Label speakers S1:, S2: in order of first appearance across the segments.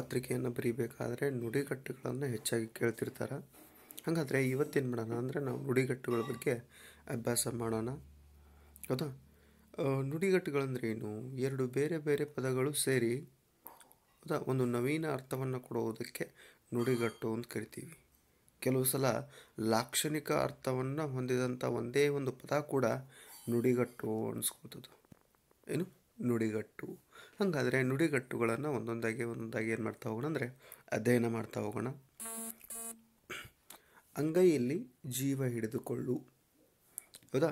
S1: ಪತ್ರಿಕೆಯನ್ನು ಬರೀಬೇಕಾದ್ರೆ ನುಡಿಗಟ್ಟುಗಳನ್ನು ಹೆಚ್ಚಾಗಿ ಕೇಳ್ತಿರ್ತಾರೆ. ಹಾಗಾದರೆ ಇವತ್ತೇನು ಮಾಡೋಣ ಅಂದರೆ ನಾವು ನುಡಿಗಟ್ಟುಗಳ ಬಗ್ಗೆ ಅಭ್ಯಾಸ ಮಾಡೋಣ. ಹೌದಾ? ನುಡಿಗಟ್ಟುಗಳಂದ್ರೆ ಏನು? ಎರಡು ಬೇರೆ ಬೇರೆ ಪದಗಳು ಸೇರಿ ಹೌದಾ ಒಂದು ನವೀನ ಅರ್ಥವನ್ನು ಕೊಡುವುದಕ್ಕೆ ನುಡಿಗಟ್ಟು ಅಂತ ಕರಿತೀವಿ. ಕೆಲವು ಸಲ ಲಾಕ್ಷಣಿಕ ಅರ್ಥವನ್ನು ಹೊಂದಿದಂಥ ಒಂದೇ ಒಂದು ಪದ ಕೂಡ ನುಡಿಗಟ್ಟು ಅನಿಸ್ಕೊಳ್ತದೆ. ಏನು? ನುಡಿಗಟ್ಟು. ಹಾಗಾದರೆ ನುಡಿಗಟ್ಟುಗಳನ್ನು ಒಂದೊಂದಾಗಿ ಏನು ಮಾಡ್ತಾ ಹೋಗೋಣ ಅಂದರೆ ಅಧ್ಯಯನ ಮಾಡ್ತಾ ಹೋಗೋಣ. ಅಂಗೈಯಲ್ಲಿ ಜೀವ ಹಿಡಿದುಕೊಳ್ಳು. ಹೌದಾ?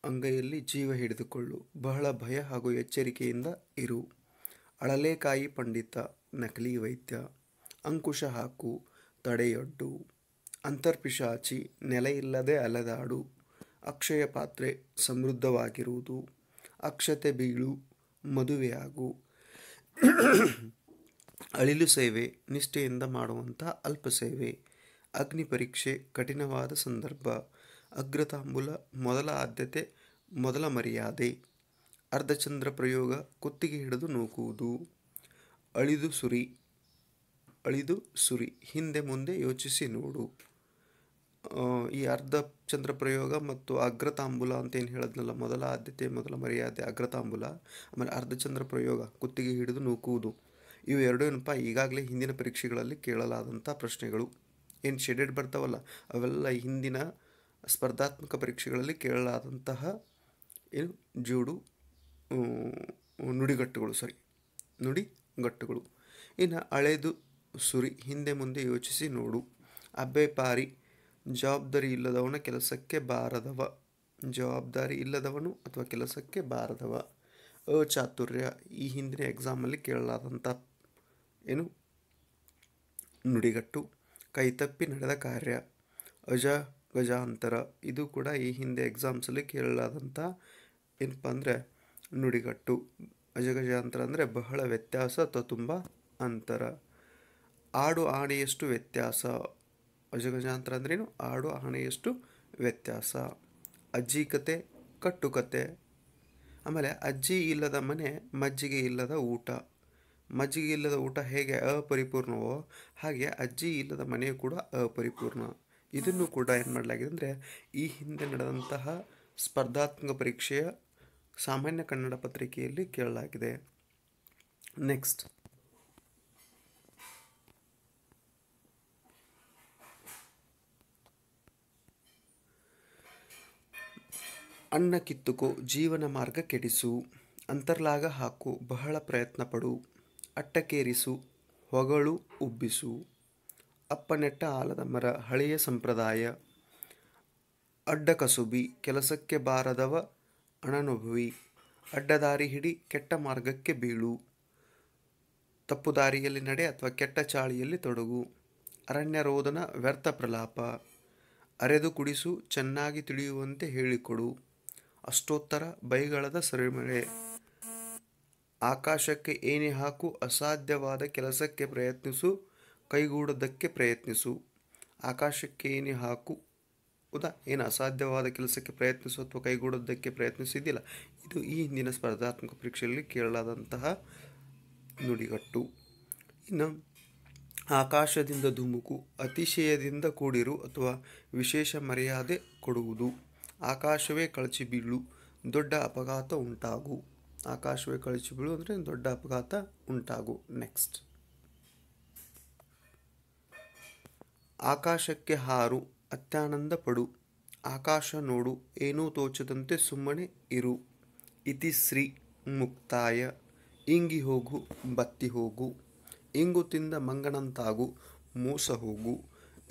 S1: ಅಂಗೈಯಲ್ಲಿ ಜೀವ ಹಿಡಿದುಕೊಳ್ಳು. ಬಹಳ ಭಯ ಹಾಗೂ ಎಚ್ಚರಿಕೆಯಿಂದ ಇರು. ಅಳಲೇಕಾಯಿ ಪಂಡಿತ, ನಕಲಿ ವೈದ್ಯ. ಅಂಕುಶ ಹಾಕು, ತಡೆಯೊಡ್ಡು. ಅಂತರ್ಪಿಶಾಚಿ, ನೆಲೆಯಿಲ್ಲದೆ ಅಲೆದಾಡು. ಅಕ್ಷಯ ಪಾತ್ರೆ, ಸಮೃದ್ಧವಾಗಿರುವುದು. ಅಕ್ಷತೆ ಬೀಳು, ಮದುವೆಯಾಗು. ಅಳಿಲು ಸೇವೆ, ನಿಷ್ಠೆಯಿಂದ ಮಾಡುವಂಥ ಅಲ್ಪ ಸೇವೆ. ಅಗ್ನಿ ಪರೀಕ್ಷೆ, ಕಠಿಣವಾದ ಸಂದರ್ಭ. ಅಗ್ರತಾಂಬೂಲ, ಮೊದಲ ಆದ್ಯತೆ, ಮೊದಲ ಮರ್ಯಾದೆ. ಅರ್ಧಚಂದ್ರ ಪ್ರಯೋಗ, ಕುತ್ತಿಗೆ ಹಿಡಿದು ನೂಕುವುದು. ಅಳಿದು ಸುರಿ, ಹಿಂದೆ ಮುಂದೆ ಯೋಚಿಸಿ ನೋಡು. ಈ ಅರ್ಧ ಚಂದ್ರ ಪ್ರಯೋಗ ಮತ್ತು ಅಗ್ರತಾಂಬೂಲ ಅಂತ ಏನು ಹೇಳಿದ್ನಲ್ಲ, ಮೊದಲ ಆದ್ಯತೆ ಮೊದಲ ಮರ್ಯಾದೆ ಅಗ್ರತಾಂಬೂಲ, ಆಮೇಲೆ ಅರ್ಧಚಂದ್ರ ಪ್ರಯೋಗ ಕುತ್ತಿಗೆ ಹಿಡಿದು ನೂಕುವುದು, ಇವು ಎರಡು ಏನಪ್ಪ ಈಗಾಗಲೇ ಹಿಂದಿನ ಪರೀಕ್ಷೆಗಳಲ್ಲಿ ಕೇಳಲಾದಂಥ ಪ್ರಶ್ನೆಗಳು. ಏನು ಶೆಡೆಡ್ ಬರ್ತಾವಲ್ಲ ಅವೆಲ್ಲ ಹಿಂದಿನ ಸ್ಪರ್ಧಾತ್ಮಕ ಪರೀಕ್ಷೆಗಳಲ್ಲಿ ಕೇಳಲಾದಂತಹ ಏನು ನುಡಿಗಟ್ಟುಗಳು. ಇನ್ನು ಅಳೆದು ಸುರಿ, ಹಿಂದೆ ಮುಂದೆ ಯೋಚಿಸಿ ನೋಡು. ಅಬ್ಬೆ ಪಾರಿ, ಜವಾಬ್ದಾರಿ ಇಲ್ಲದವನು ಅಥವಾ ಕೆಲಸಕ್ಕೆ ಬಾರದವ. ಅಚಾತುರ್ಯ, ಈ ಹಿಂದಿನ ಎಕ್ಸಾಮಲ್ಲಿ ಕೇಳಲಾದಂಥ ಏನು ನುಡಿಗಟ್ಟು. ಕೈತಪ್ಪಿ ನಡೆದ ಕಾರ್ಯ. ಗಜಾಂತರ, ಇದು ಕೂಡ ಈ ಹಿಂದೆ ಎಕ್ಸಾಮ್ಸಲ್ಲಿ ಕೇಳಲಾದಂಥ ಏನಪ್ಪ ಅಂದರೆ ನುಡಿಗಟ್ಟು. ಅಜಗಜಾಂತರ ಅಂದರೆ ಬಹಳ ವ್ಯತ್ಯಾಸ ಅಥವಾ ತುಂಬ ಅಂತರ. ಆಡು ಆಣೆಯಷ್ಟು ವ್ಯತ್ಯಾಸ. ಅಜಗಜಾಂತರ ಅಂದ್ರೇನು? ಆಡು ಆಣೆಯಷ್ಟು ವ್ಯತ್ಯಾಸ. ಅಜ್ಜಿಕತೆ, ಕಟ್ಟುಕತೆ. ಆಮೇಲೆ ಅಜ್ಜಿ ಇಲ್ಲದ ಮನೆ, ಮಜ್ಜಿಗೆ ಇಲ್ಲದ ಊಟ. ಮಜ್ಜಿಗೆ ಇಲ್ಲದ ಊಟ ಹೇಗೆ ಅಪರಿಪೂರ್ಣವೋ ಹಾಗೆ ಅಜ್ಜಿ ಇಲ್ಲದ ಮನೆಯು ಕೂಡ ಅಪರಿಪೂರ್ಣ. ಇದನ್ನು ಕೂಡ ಏನು ಮಾಡಲಾಗಿದೆ ಅಂದರೆ ಈ ಹಿಂದೆ ನಡೆದಂತಹ ಸ್ಪರ್ಧಾತ್ಮಕ ಪರೀಕ್ಷೆಯ ಸಾಮಾನ್ಯ ಕನ್ನಡ ಪತ್ರಿಕೆಯಲ್ಲಿ ಕೇಳಲಾಗಿದೆ. ನೆಕ್ಸ್ಟ್, ಅನ್ನ ಕಿತ್ತುಕೋ, ಜೀವನ ಮಾರ್ಗ ಕೆಡಿಸು. ಅಂತರ್ಲಾಗ ಹಾಕು, ಬಹಳ ಪ್ರಯತ್ನ ಪಡು. ಅಟ್ಟಕ್ಕೇರಿಸು, ಹೊಗಳು ಉಬ್ಬಿಸು. ಅಪ್ಪನೆಟ್ಟ ಆಲದ ಮರ, ಹಳೆಯ ಸಂಪ್ರದಾಯ. ಅಡ್ಡ ಕಸುಬಿ, ಕೆಲಸಕ್ಕೆ ಬಾರದವ ಅನನುಭವಿ. ಅಡ್ಡದಾರಿ ಹಿಡಿ, ಕೆಟ್ಟ ಮಾರ್ಗಕ್ಕೆ ಬೀಳು. ತಪ್ಪು ದಾರಿಯಲ್ಲಿ ನಡೆ ಅಥವಾ ಕೆಟ್ಟ ಚಾಳಿಯಲ್ಲಿ ತೊಡಗು. ಅರಣ್ಯ ರೋದನ, ವ್ಯರ್ಥ ಪ್ರಲಾಪ. ಅರೆದು ಕುಡಿಸು, ಚೆನ್ನಾಗಿ ತಿಳಿಯುವಂತೆ ಹೇಳಿಕೊಡು. ಅಷ್ಟೋತ್ತರ, ಬೈಗಳದ ಸರಿಮಳೆ. ಆಕಾಶಕ್ಕೆ ಏಣಿ ಹಾಕು, ಅಸಾಧ್ಯವಾದ ಕೆಲಸಕ್ಕೆ ಪ್ರಯತ್ನಿಸು, ಕೈಗೂಡೋದಕ್ಕೆ ಪ್ರಯತ್ನಿಸು. ಆಕಾಶಕ್ಕೆ ಏಣಿ ಹಾಕು ಏನು ಅಸಾಧ್ಯವಾದ ಕೆಲಸಕ್ಕೆ ಪ್ರಯತ್ನಿಸು ಅಥವಾ ಕೈಗೂಡೋದಕ್ಕೆ ಪ್ರಯತ್ನಿಸಿದ್ದಿಲ್ಲ, ಇದು ಈ ಹಿಂದಿನ ಸ್ಪರ್ಧಾತ್ಮಕ ಪರೀಕ್ಷೆಯಲ್ಲಿ ಕೇಳಲಾದಂತಹ ನುಡಿಗಟ್ಟು. ಇನ್ನು ಆಕಾಶದಿಂದ ಧುಮುಕು, ಅತಿಶಯದಿಂದ ಕೂಡಿರು ಅಥವಾ ವಿಶೇಷ ಮರ್ಯಾದೆ ಕೊಡುವುದು. ಆಕಾಶವೇ ಕಳಚಿ ಬೀಳು, ದೊಡ್ಡ ಅಪಘಾತ ಉಂಟಾಗು. ಆಕಾಶವೇ ಕಳಚಿ ಬೀಳು ಅಂದರೆ ದೊಡ್ಡ ಅಪಘಾತ ಉಂಟಾಗು. ನೆಕ್ಸ್ಟ್, ಆಕಾಶಕ್ಕೆ ಹಾರು, ಅತ್ಯಾನಂದ ಪಡು. ಆಕಾಶ ನೋಡು, ಏನೂ ತೋಚದಂತೆ ಸುಮ್ಮನೆ ಇರು. ಇತಿಶ್ರೀ, ಮುಕ್ತಾಯ. ಇಂಗಿ ಹೋಗು, ಬತ್ತಿ ಹೋಗು. ಇಂಗು ತಿಂದ ಮಂಗನಂತಾಗು, ಮೋಸ ಹೋಗು.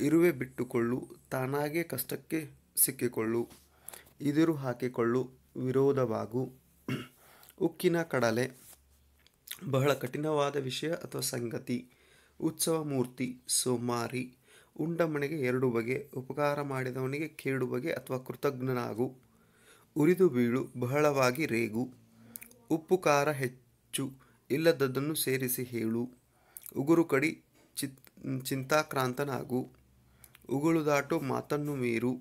S1: ಇರುವೆ ಬಿಟ್ಟುಕೊಳ್ಳು, ತಾನಾಗೇ ಕಷ್ಟಕ್ಕೆ ಸಿಕ್ಕಿಕೊಳ್ಳು. ಇದಿರು ಹಾಕಿಕೊಳ್ಳು, ವಿರೋಧವಾಗು. ಉಕ್ಕಿನ ಕಡಲೆ, ಬಹಳ ಕಠಿಣವಾದ ವಿಷಯ ಅಥವಾ ಸಂಗತಿ. ಉತ್ಸವ ಮೂರ್ತಿ, ಸೋಮಾರಿ. ಉಂಡ ಮನೆಗೆ ಎರಡು ಬಗೆ, ಉಪಕಾರ ಮಾಡಿದವನಿಗೆ ಕೇಡು ಬಗೆ ಅಥವಾ ಕೃತಜ್ಞನಾಗು. ಉರಿದು ಬೀಳು, ಬಹಳವಾಗಿ ರೇಗು. ಉಪ್ಪು ಖಾರ ಹೆಚ್ಚು, ಇಲ್ಲದದ್ದನ್ನು ಸೇರಿಸಿ ಹೇಳು. ಉಗುರು ಕಡಿ, ಚಿಂತಾಕ್ರಾಂತನಾಗು. ಉಗುಳು ದಾಟು, ಮಾತನ್ನು ಮೀರು.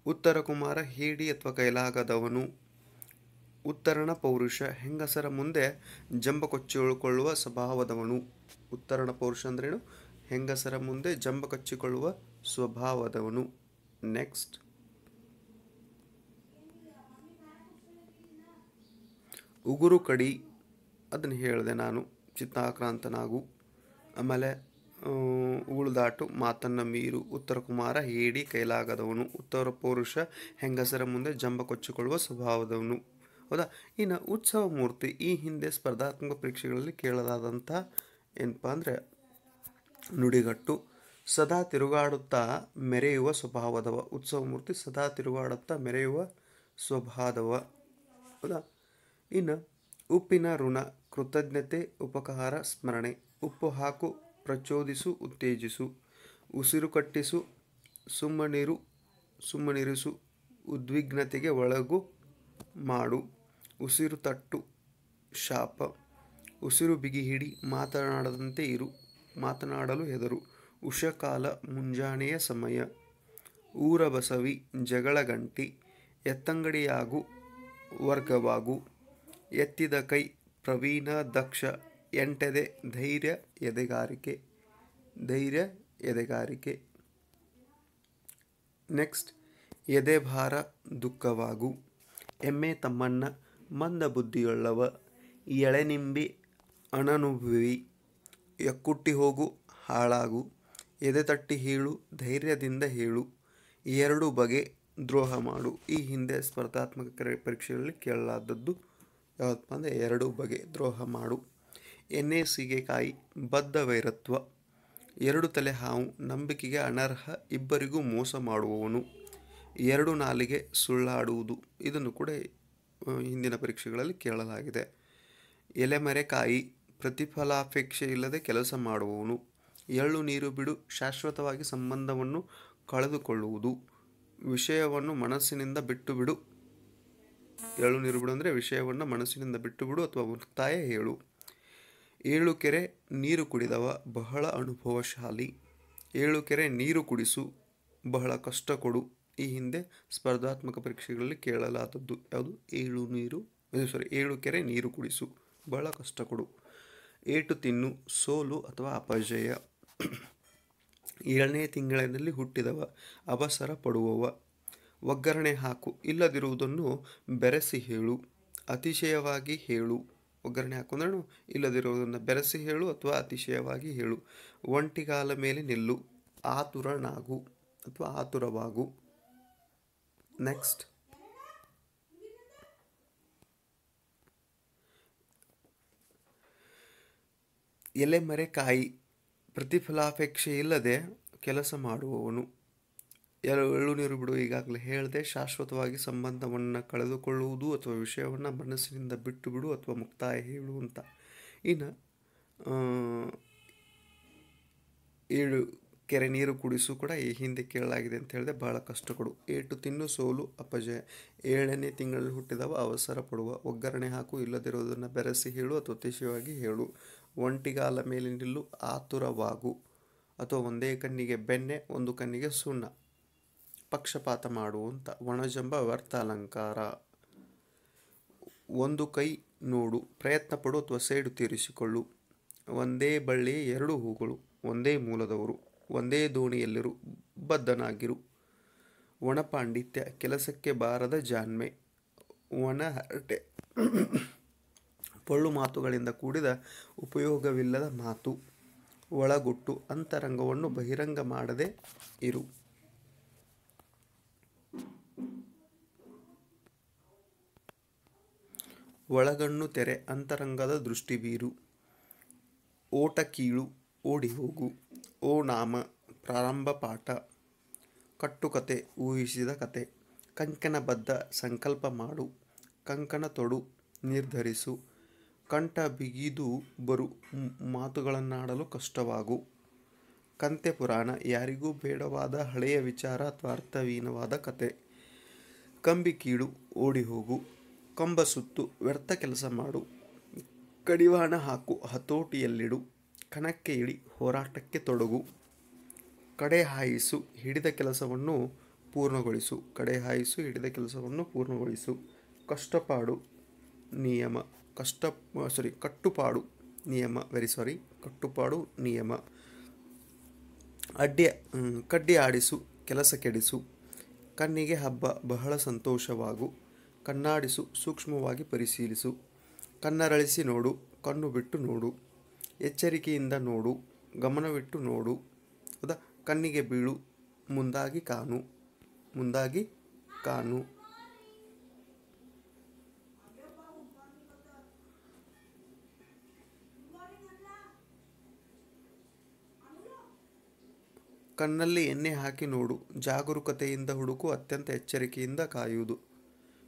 S1: ಉತ್ತರ ಕುಮಾರ, ಹೇಡಿ ಅಥವಾ ಕೈಲಾಗದವನು. ಉತ್ತರಣ ಪೌರುಷ ಹೆಂಗಸರ ಮುಂದೆ ಜಂಬ ಕೊಚ್ಚಿಕೊಳ್ಳುವ ಸ್ವಭಾವದವನು. ಉತ್ತರಣ ಪೌರುಷ ಅಂದ್ರೇನು? ಹೆಂಗಸರ ಮುಂದೆ ಜಂಬ ಕೊಚ್ಚಿಕೊಳ್ಳುವ ಸ್ವಭಾವದವನು. ನೆಕ್ಸ್ಟ್, ಉಗುರು ಕಡಿ, ಅದನ್ನು ಹೇಳಿದೆ ನಾನು, ಚಿತ್ತಾಕ್ರಾಂತನಾಗು. ಆಮೇಲೆ ಉಗುಳುದಾಟು, ಮಾತನ್ನ ಮೀರು, ಉತ್ತರ ಕುಮಾರ, ಹೇಡಿ, ಕೈಲಾಗದವನು. ಉತ್ತರ ಪೌರುಷ ಹೆಂಗಸರ ಮುಂದೆ ಜಂಬ ಕೊಚ್ಚಿಕೊಳ್ಳುವ ಸ್ವಭಾವದವನು. ಹೌದಾ? ಇನ್ನು ಉತ್ಸವ ಮೂರ್ತಿ, ಈ ಹಿಂದೆ ಸ್ಪರ್ಧಾತ್ಮಕ ಪರೀಕ್ಷೆಗಳಲ್ಲಿ ಕೇಳಲಾದಂಥ ಏನಪ್ಪ ಅಂದರೆ ನುಡಿಗಟ್ಟು, ಸದಾ ತಿರುಗಾಡುತ್ತಾ ಮೆರೆಯುವ ಸ್ವಭಾವದವ. ಉತ್ಸವ ಮೂರ್ತಿ ಸದಾ ತಿರುಗಾಡುತ್ತಾ ಮೆರೆಯುವ ಸ್ವಭಾವದವ. ಹೌದಾ? ಇನ್ನು ಉಪ್ಪಿನ ಋಣ, ಕೃತಜ್ಞತೆ, ಉಪಕಾರ, ಸ್ಮರಣೆ. ಉಪ್ಪು ಹಾಕು, ಪ್ರಚೋದಿಸು, ಉತ್ತೇಜಿಸು. ಉಸಿರು ಕಟ್ಟಿಸು, ಸುಮ್ಮನಿರಿಸು, ಉದ್ವಿಗ್ನತೆಗೆ ಒಳಗು ಮಾಡು. ಉಸಿರು ತಟ್ಟು, ಶಾಪ. ಉಸಿರು ಬಿಗಿ ಹಿಡಿ, ಮಾತನಾಡದಂತೆ ಇರು, ಮಾತನಾಡಲು ಹೆದರು. ಉಷಕಾಲ, ಮುಂಜಾನೆಯ ಸಮಯ. ಊರ ಬಸವಿ, ಜಗಳ ಗಂಟಿ. ಎತ್ತಂಗಡಿಯಾಗು, ವರ್ಗವಾಗು. ಎತ್ತಿದ ಕೈ, ಪ್ರವೀಣ, ದಕ್ಷ. ಎಂಟೆದೆ, ಧೈರ್ಯ, ಎದೆಗಾರಿಕೆ. ನೆಕ್ಸ್ಟ್, ಎದೆಭಾರ, ದುಃಖವಾಗು. ಎಮ್ಮೆ ತಮ್ಮನ್ನ, ಮಂದ ಬುದ್ಧಿಯುಳ್ಳವ. ಎಳೆನಿಂಬಿ, ಅನನುಭವಿ. ಎಕ್ಕುಟ್ಟಿ ಹೋಗು, ಹಾಳಾಗು. ಎದೆ ತಟ್ಟಿ ಹೇಳು, ಧೈರ್ಯದಿಂದ ಹೇಳು. ಎರಡು ಬಗೆ, ದ್ರೋಹ ಮಾಡು. ಈ ಹಿಂದೆ ಸ್ಪರ್ಧಾತ್ಮಕ ಪರೀಕ್ಷೆಗಳಲ್ಲಿ ಕೇಳಲಾದದ್ದು ಯಾವುದಪ್ಪ ಅಂದರೆ ಎರಡು ಬಗೆ, ದ್ರೋಹ ಮಾಡು. ಎಣ್ಣೆ ಸೀಗೆಕಾಯಿ, ಬದ್ಧ ವೈರತ್ವ. ಎರಡು ತಲೆ ಹಾವು, ನಂಬಿಕೆಗೆ ಅನರ್ಹ, ಇಬ್ಬರಿಗೂ ಮೋಸ ಮಾಡುವವನು. ಎರಡು ನಾಲಿಗೆ, ಸುಳ್ಳಾಡುವುದು. ಇದನ್ನು ಕೂಡ ಹಿಂದಿನ ಪರೀಕ್ಷೆಗಳಲ್ಲಿ ಕೇಳಲಾಗಿದೆ. ಎಲೆಮರೆಕಾಯಿ, ಪ್ರತಿಫಲಾಪೇಕ್ಷೆ ಇಲ್ಲದೆ ಕೆಲಸ ಮಾಡುವವನು. ಎಳ್ಳು ನೀರು ಬಿಡು, ಶಾಶ್ವತವಾಗಿ ಸಂಬಂಧವನ್ನು ಕಳೆದುಕೊಳ್ಳುವುದು. ವಿಷಯವನ್ನು ಮನಸ್ಸಿನಿಂದ ಬಿಟ್ಟು ಬಿಡು. ಎಳ್ಳು ನೀರು ಬಿಡು ಅಂದರೆ ವಿಷಯವನ್ನು ಮನಸ್ಸಿನಿಂದ ಬಿಟ್ಟು ಬಿಡು ಅಥವಾ ಮುಕ್ತಾಯ ಹೇಳು. ಏಳು ಕೆರೆ ನೀರು ಕುಡಿದವ, ಬಹಳ ಅನುಭವಶಾಲಿ. ಏಳು ಕೆರೆ ನೀರು ಕುಡಿಸು, ಬಹಳ ಕಷ್ಟ ಕೊಡು. ಈ ಹಿಂದೆ ಸ್ಪರ್ಧಾತ್ಮಕ ಪರೀಕ್ಷೆಗಳಲ್ಲಿ ಕೇಳಲಾದದ್ದು ಯಾವುದು? ಏಳು ಕೆರೆ ನೀರು ಕುಡಿಸು, ಬಹಳ ಕಷ್ಟ ಕೊಡು. ಏಟು ತಿನ್ನು, ಸೋಲು ಅಥವಾ ಅಪಜಯ. ಏಳನೇ ತಿಂಗಳಿನಲ್ಲಿ ಹುಟ್ಟಿದವ, ಅವಸರ ಪಡುವವ. ಒಗ್ಗರಣೆ ಹಾಕು, ಇಲ್ಲದಿರುವುದನ್ನು ಬೆರೆಸಿ ಹೇಳು, ಅತಿಶಯವಾಗಿ ಹೇಳು. ಒಗ್ಗರಣೆ ಹಾಕು ಅಂದ್ರೂ ಇಲ್ಲದಿರುವುದನ್ನು ಬೆರೆಸಿ ಹೇಳು ಅಥವಾ ಅತಿಶಯವಾಗಿ ಹೇಳು. ಒಂಟಿಗಾಲ ಮೇಲೆ ನಿಲ್ಲು, ಆತುರನಾಗು ಅಥವಾ ಆತುರವಾಗು. ನೆಕ್ಸ್ಟ್, ಎಲೆಮರೆಕಾಯಿ, ಪ್ರತಿಫಲಾಪೇಕ್ಷೆ ಇಲ್ಲದೆ ಕೆಲಸ ಮಾಡುವವನು. ಎಳ್ಳು ನೀರು ಬಿಡು, ಈಗಾಗಲೇ ಹೇಳಿದೆ. ಶಾಶ್ವತವಾಗಿ ಸಂಬಂಧವನ್ನು ಕಳೆದುಕೊಳ್ಳುವುದು ಅಥವಾ ವಿಷಯವನ್ನು ಮನಸ್ಸಿನಿಂದ ಬಿಟ್ಟು ಬಿಡು ಅಥವಾ ಮುಕ್ತಾಯ ಹೇಳು ಅಂತ. ಇನ್ನು ಏಳು ಕೆರೆ ನೀರು ಕುಡಿಸು ಕೂಡ ಈ ಹಿಂದೆ ಕೇಳಲಾಗಿದೆ ಅಂತ ಹೇಳಿದೆ. ಬಹಳ ಕಷ್ಟ ಕೊಡು. ಏಟು ತಿನ್ನು, ಸೋಲು, ಅಪಜಯ. ಏಳನೇ ತಿಂಗಳಲ್ಲಿ ಹುಟ್ಟಿದವ, ಅವಸರ ಪಡುವ. ಒಗ್ಗರಣೆ ಹಾಕು, ಇಲ್ಲದಿರುವುದನ್ನು ಬೆರೆಸಿ ಹೇಳು ಅಥವಾ ಅತಿಶಯವಾಗಿ ಹೇಳು. ಒಂಟಿಗಾಲ ಮೇಲೆ ನಿಲ್ಲು, ಆತುರವಾಗು ಅಥವಾ ಒಂದೇ ಕಣ್ಣಿಗೆ ಬೆಣ್ಣೆ ಒಂದು ಕಣ್ಣಿಗೆ ಸುಣ್ಣ. ಪಕ್ಷಪಾತ ಮಾಡು ಅಂತ. ಒಣಜಂಬ, ವ್ಯರ್ಥ ಅಲಂಕಾರ. ಒಂದು ಕೈ ನೋಡು, ಪ್ರಯತ್ನ ಪಡು ಅಥವಾ ಸೇಡು ತೀರಿಸಿಕೊಳ್ಳು. ಒಂದೇ ಬಳ್ಳಿ ಎರಡು ಹೂಗಳು, ಒಂದೇ ಮೂಲದವರು. ಒಂದೇ ದೋಣಿಯಲ್ಲಿರು, ಬದ್ಧನಾಗಿರು. ಒಣ ಪಾಂಡಿತ್ಯ, ಕೆಲಸಕ್ಕೆ ಬಾರದ ಜಾಣ್ಮೆ. ಒಣ ಹರಟೆ, ಪೊಳ್ಳು ಮಾತುಗಳಿಂದ ಕೂಡಿದ ಉಪಯೋಗವಿಲ್ಲದ ಮಾತು. ಒಳಗುಟ್ಟು, ಅಂತರಂಗವನ್ನು ಬಹಿರಂಗ ಮಾಡದೆ ಇರು. ಒಳಗಣ್ಣು ತೆರೆ, ಅಂತರಂಗದ ದೃಷ್ಟಿ ಬೀರು. ಓಟ ಕೀಳು, ಓಡಿ ಹೋಗು. ಓ ನಾಮ, ಪ್ರಾರಂಭ ಪಾಠ. ಕಟ್ಟುಕತೆ, ಊಹಿಸಿದ ಕತೆ. ಕಂಕಣಬದ್ಧ, ಸಂಕಲ್ಪ ಮಾಡು. ಕಂಕಣ ತೊಡು, ನಿರ್ಧರಿಸು. ಕಂಠ ಬಿಗಿದು ಬರು, ಮಾತುಗಳನ್ನಾಡಲು ಕಷ್ಟವಾಗು. ಕಂತೆ ಪುರಾಣ, ಯಾರಿಗೂ ಬೇಡವಾದ ಹಳೆಯ ವಿಚಾರ ಅಥವಾ ಅರ್ಥಹೀನವಾದ ಕತೆ. ಕಂಬಿ ಕೀಳು, ಓಡಿ ಹೋಗು. ಕಂಬ ಸುತ್ತು, ವ್ಯರ್ಥ ಕೆಲಸ ಮಾಡು. ಕಡಿವಾಣ ಹಾಕು, ಹತೋಟಿಯಲ್ಲಿಡು. ಕಣಕ್ಕೆ ಇಳಿ, ಹೋರಾಟಕ್ಕೆ ತೊಡಗು. ಕಡೆ ಹಾಯಿಸು, ಹಿಡಿದ ಕೆಲಸವನ್ನು ಪೂರ್ಣಗೊಳಿಸು. ಕಡೆ ಹಾಯಿಸು, ಹಿಡಿದ ಕೆಲಸವನ್ನು ಪೂರ್ಣಗೊಳಿಸು. ಕಷ್ಟಪಾಡು, ನಿಯಮ. ಕಟ್ಟುಪಾಡು ನಿಯಮ, ಕಟ್ಟುಪಾಡು ನಿಯಮ. ಕಡ್ಡಿ ಆಡಿಸು, ಕೆಲಸ ಕೆಡಿಸು. ಕಣ್ಣಿಗೆ ಹಬ್ಬ, ಬಹಳ ಸಂತೋಷವಾಗು. ಕಣ್ಣಾಡಿಸು, ಸೂಕ್ಷ್ಮವಾಗಿ ಪರಿಶೀಲಿಸು. ಕಣ್ಣರಳಿಸಿ ನೋಡು, ಕಣ್ಣು ಬಿಟ್ಟು ನೋಡು. ಎಚ್ಚರಿಕೆಯಿಂದ ನೋಡು, ಗಮನವಿಟ್ಟು ನೋಡು. ಹೌದಾ? ಕಣ್ಣಿಗೆ ಬೀಳು, ಮುಂದಾಗಿ ಕಾನು. ಕಣ್ಣಲ್ಲಿ ಎಣ್ಣೆ ಹಾಕಿ ನೋಡು, ಜಾಗರೂಕತೆಯಿಂದ ಹುಡುಕು, ಅತ್ಯಂತ ಎಚ್ಚರಿಕೆಯಿಂದ ಕಾಯುವುದು.